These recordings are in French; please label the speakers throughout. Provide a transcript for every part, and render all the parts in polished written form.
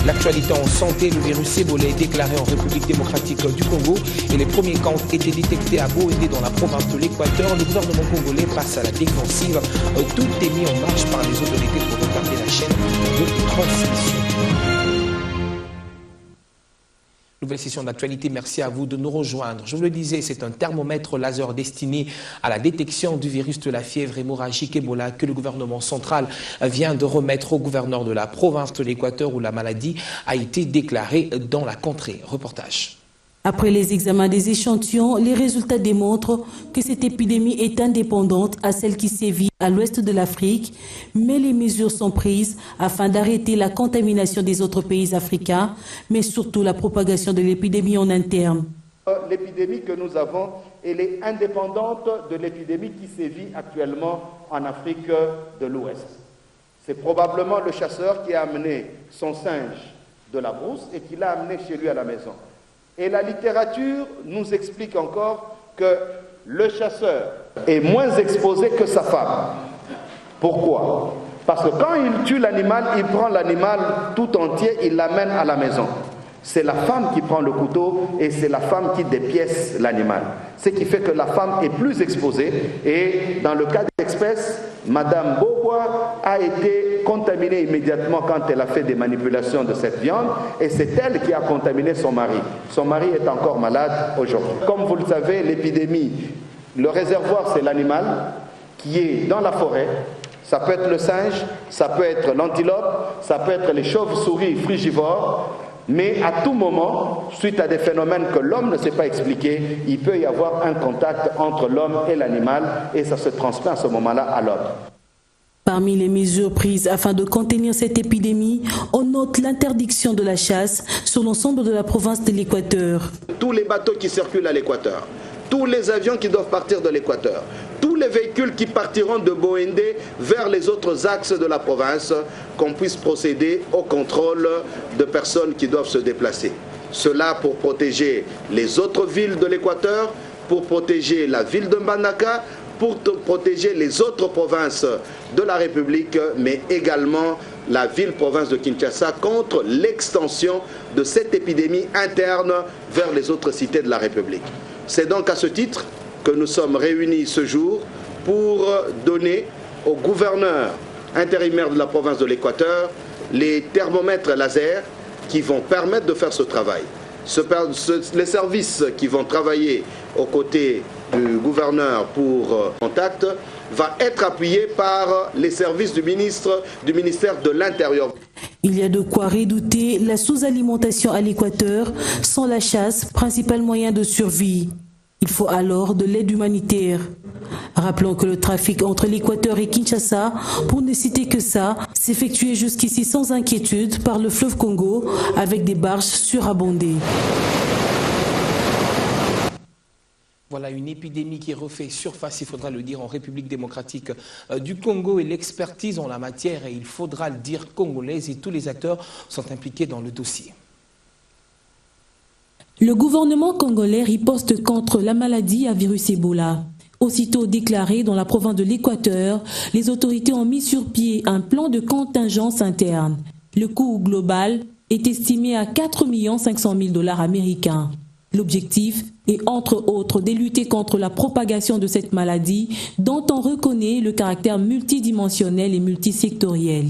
Speaker 1: L'actualité en santé, le virus Ebola est déclaré en République démocratique du Congo et les premiers cas ont été détectés à Boendé dans la province de l'Équateur. Le gouvernement congolais passe à la défensive. Tout est mis en marche par les autorités pour retarder la chaîne de transmission. Nouvelle session d'actualité, merci à vous de nous rejoindre. Je vous le disais, c'est un thermomètre laser destiné à la détection du virus de la fièvre hémorragique Ebola que le gouvernement central vient de remettre au gouverneur de la province de l'Équateur où la maladie a été déclarée dans la contrée. Reportage.
Speaker 2: Après les examens des échantillons, les résultats démontrent que cette épidémie est indépendante à celle qui sévit à l'ouest de l'Afrique, mais les mesures sont prises afin d'arrêter la contamination des autres pays africains, mais surtout la propagation de l'épidémie en interne.
Speaker 3: L'épidémie que nous avons, elle est indépendante de l'épidémie qui sévit actuellement en Afrique de l'Ouest. C'est probablement le chasseur qui a amené son singe de la brousse et qui l'a amené chez lui à la maison. Et la littérature nous explique encore que le chasseur est moins exposé que sa femme. Pourquoi? Parce que quand il tue l'animal, il prend l'animal tout entier, il l'amène à la maison. C'est la femme qui prend le couteau et c'est la femme qui dépièce l'animal. Ce qui fait que la femme est plus exposée. Et dans le cas d'espèce, Madame Bobois a été contaminée immédiatement quand elle a fait des manipulations de cette viande. Et c'est elle qui a contaminé son mari. Son mari est encore malade aujourd'hui. Comme vous le savez, l'épidémie, le réservoir, c'est l'animal qui est dans la forêt. Ça peut être le singe, ça peut être l'antilope, ça peut être les chauves-souris frugivores. Mais à tout moment, suite à des phénomènes que l'homme ne sait pas expliquer, il peut y avoir un contact entre l'homme et l'animal et ça se transmet à ce moment-là à l'homme.
Speaker 2: Parmi les mesures prises afin de contenir cette épidémie, on note l'interdiction de la chasse sur l'ensemble de la province de l'Équateur.
Speaker 3: Tous les bateaux qui circulent à l'Équateur, tous les avions qui doivent partir de l'Équateur, tous les véhicules qui partiront de Boendé vers les autres axes de la province, qu'on puisse procéder au contrôle de personnes qui doivent se déplacer. Cela pour protéger les autres villes de l'Équateur, pour protéger la ville de Mbandaka, pour protéger les autres provinces de la République, mais également la ville-province de Kinshasa contre l'extension de cette épidémie interne vers les autres cités de la République. C'est donc à ce titre que nous sommes réunis ce jour pour donner au gouverneur intérimaire de la province de l'Équateur les thermomètres laser qui vont permettre de faire ce travail. Les services qui vont travailler aux côtés du gouverneur pour contact va être appuyé par les services du ministère de l'Intérieur.
Speaker 2: Il y a de quoi redouter la sous-alimentation à l'Équateur sans la chasse, principal moyen de survie. Il faut alors de l'aide humanitaire. Rappelons que le trafic entre l'Équateur et Kinshasa, pour ne citer que ça, s'effectuait jusqu'ici sans inquiétude par le fleuve Congo avec des barges surabondées.
Speaker 1: Voilà une épidémie qui refait surface, il faudra le dire, en République démocratique du Congo et l'expertise en la matière, et il faudra le dire, congolaise, et tous les acteurs sont impliqués dans le dossier.
Speaker 2: Le gouvernement congolais riposte contre la maladie à virus Ebola. Aussitôt déclaré dans la province de l'Équateur, les autorités ont mis sur pied un plan de contingence interne. Le coût global est estimé à 4 500 000 $ américains. L'objectif est entre autres de lutter contre la propagation de cette maladie dont on reconnaît le caractère multidimensionnel et multisectoriel.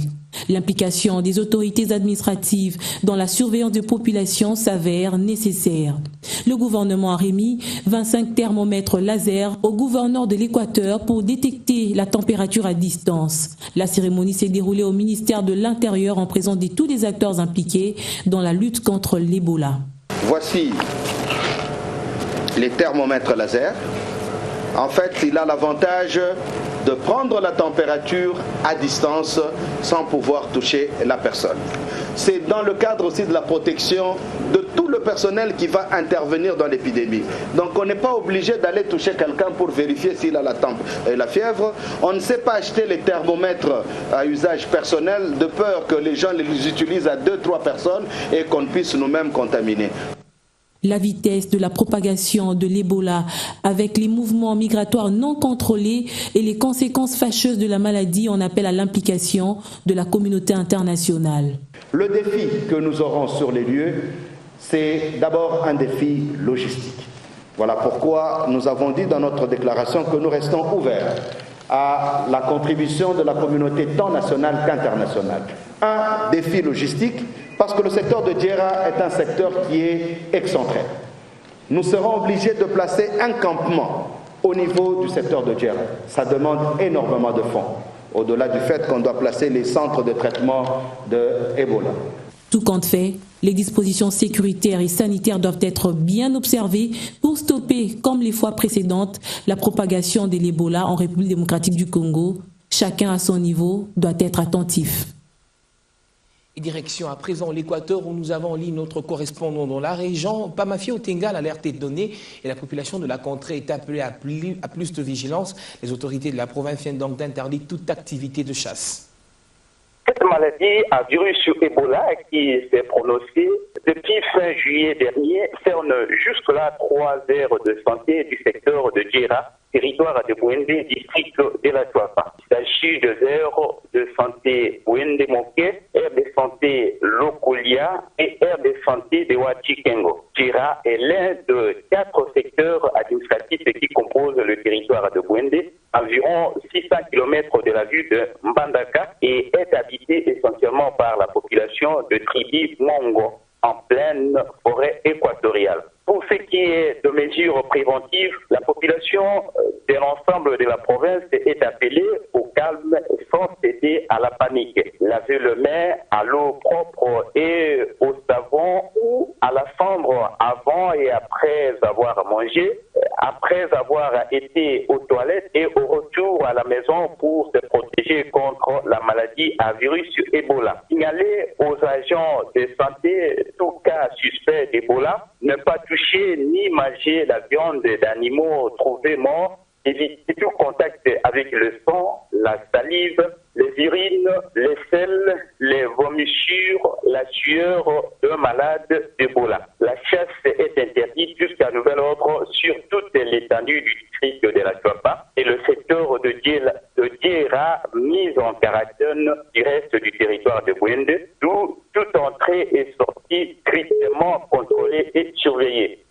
Speaker 2: L'implication des autorités administratives dans la surveillance des populations s'avère nécessaire. Le gouvernement a remis 25 thermomètres laser au gouverneur de l'Équateur pour détecter la température à distance. La cérémonie s'est déroulée au ministère de l'Intérieur en présence de tous les acteurs impliqués dans la lutte contre l'Ebola.
Speaker 3: Voici les thermomètres laser. En fait, il a l'avantage de prendre la température à distance sans pouvoir toucher la personne. C'est dans le cadre aussi de la protection de tout le personnel qui va intervenir dans l'épidémie. Donc on n'est pas obligé d'aller toucher quelqu'un pour vérifier s'il a la fièvre. On ne sait pas acheter les thermomètres à usage personnel de peur que les gens les utilisent à 2-3 personnes et qu'on puisse nous-mêmes contaminer.
Speaker 2: La vitesse de la propagation de l'Ebola avec les mouvements migratoires non contrôlés et les conséquences fâcheuses de la maladie en appellent à l'implication de la communauté internationale.
Speaker 3: Le défi que nous aurons sur les lieux, c'est d'abord un défi logistique. Voilà pourquoi nous avons dit dans notre déclaration que nous restons ouverts à la contribution de la communauté tant nationale qu'internationale. Un défi logistique parce que le secteur de Djera est un secteur qui est excentré. Nous serons obligés de placer un campement au niveau du secteur de Djera. Ça demande énormément de fonds, au-delà du fait qu'on doit placer les centres de traitement de Ebola.
Speaker 2: Tout compte fait, les dispositions sécuritaires et sanitaires doivent être bien observées pour stopper, comme les fois précédentes, la propagation de l'Ebola en République démocratique du Congo. Chacun à son niveau doit être attentif.
Speaker 1: Et direction à présent l'Équateur où nous avons en ligne notre correspondant dans la région. Pamafi Otenga, l'alerte est donnée et la population de la contrée est appelée à plus de vigilance. Les autorités de la province viennent donc d'interdire toute activité de chasse.
Speaker 4: Cette maladie à virus Ebola qui s'est prononcée depuis fin juillet dernier concerne jusque-là 3 aires de santé du secteur de Djera, territoire de Bouendé, district de la Tuapa. Il s'agit de aires de santé Bouendé-Moké, aire de santé Lokolia et aire de santé de Wachikengo. Djera est l'un de 4 secteurs administratifs qui composent le territoire de Bouendé, environ 600 km de la ville de Mbandaka et est habité essentiellement par la population de Tribi Mongo en pleine forêt équatoriale. Pour ce qui est de mesures préventives, la population de l'ensemble de la province est appelée au calme sans céder à la panique. Laver le main à l'eau propre et au savon ou à la cendre avant et après avoir mangé, après avoir été aux toilettes et au retour à la maison pour se protéger contre la maladie à virus Ebola. Signaler aux agents de santé tout cas suspect d'Ebola, ne pas toucher ni manger la viande d'animaux trouvés morts, éviter tout contact avec le sang, la salive, les urines, les selles, les vomissures, la sueur de malades d'Ebola. La chasse est interdite jusqu'à nouvel ordre sur toute l'étendue du district de la Tuapa et le secteur de Djera mis en quarantaine du reste du territoire de Bouende, d'où toute entrée et sortie strictement contrôlée et surveillée.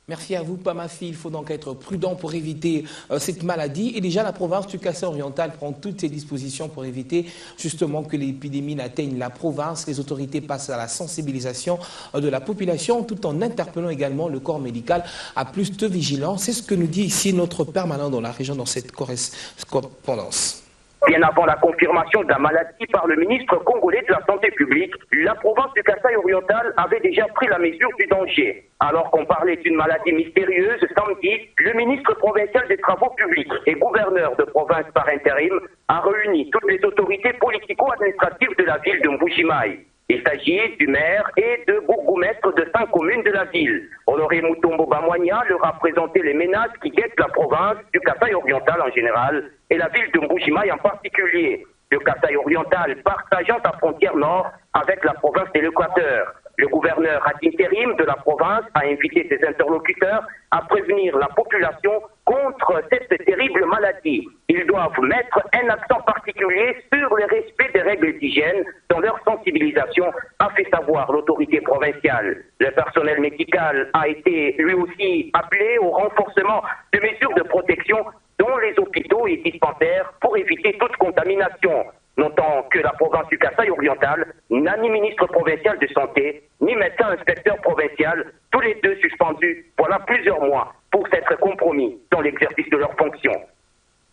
Speaker 1: Merci à vous, Pamafi. Il faut donc être prudent pour éviter cette maladie. Et déjà, la province du Kassai-Oriental prend toutes ses dispositions pour éviter justement que l'épidémie n'atteigne la province. Les autorités passent à la sensibilisation de la population tout en interpellant également le corps médical à plus de vigilance. C'est ce que nous dit ici notre permanent dans la région dans cette correspondance.
Speaker 4: Bien avant la confirmation de la maladie par le ministre congolais de la Santé publique, la province du Kassai-Oriental avait déjà pris la mesure du danger. Alors qu'on parlait d'une maladie mystérieuse, samedi, le ministre provincial des Travaux publics et gouverneur de province par intérim a réuni toutes les autorités politico-administratives de la ville de Mbujimayi. Il s'agit du maire et de bourgmestre de 5 communes de la ville. Honoré Mutombo Bamwanya leur a présenté les menaces qui guettent la province du Kassai-Oriental en général et la ville de Mbujimayi en particulier. Le Kassai-Oriental partageant sa frontière nord avec la province de l'Équateur. Le gouverneur ad intérim de la province a invité ses interlocuteurs à prévenir la population contre cette terrible maladie. Ils doivent mettre un accent particulier sur le respect des règles d'hygiène dans leur sensibilisation, a fait savoir l'autorité provinciale. Le personnel médical a été lui aussi appelé au renforcement de mesures de protection dans les hôpitaux et dispensaires pour éviter toute contamination. Notant que la province du Kassai-Oriental n'a ni ministre provincial de santé, ni médecin inspecteur provincial, tous les deux suspendus voilà plusieurs mois pour s'être compromis dans l'exercice de leurs fonctions.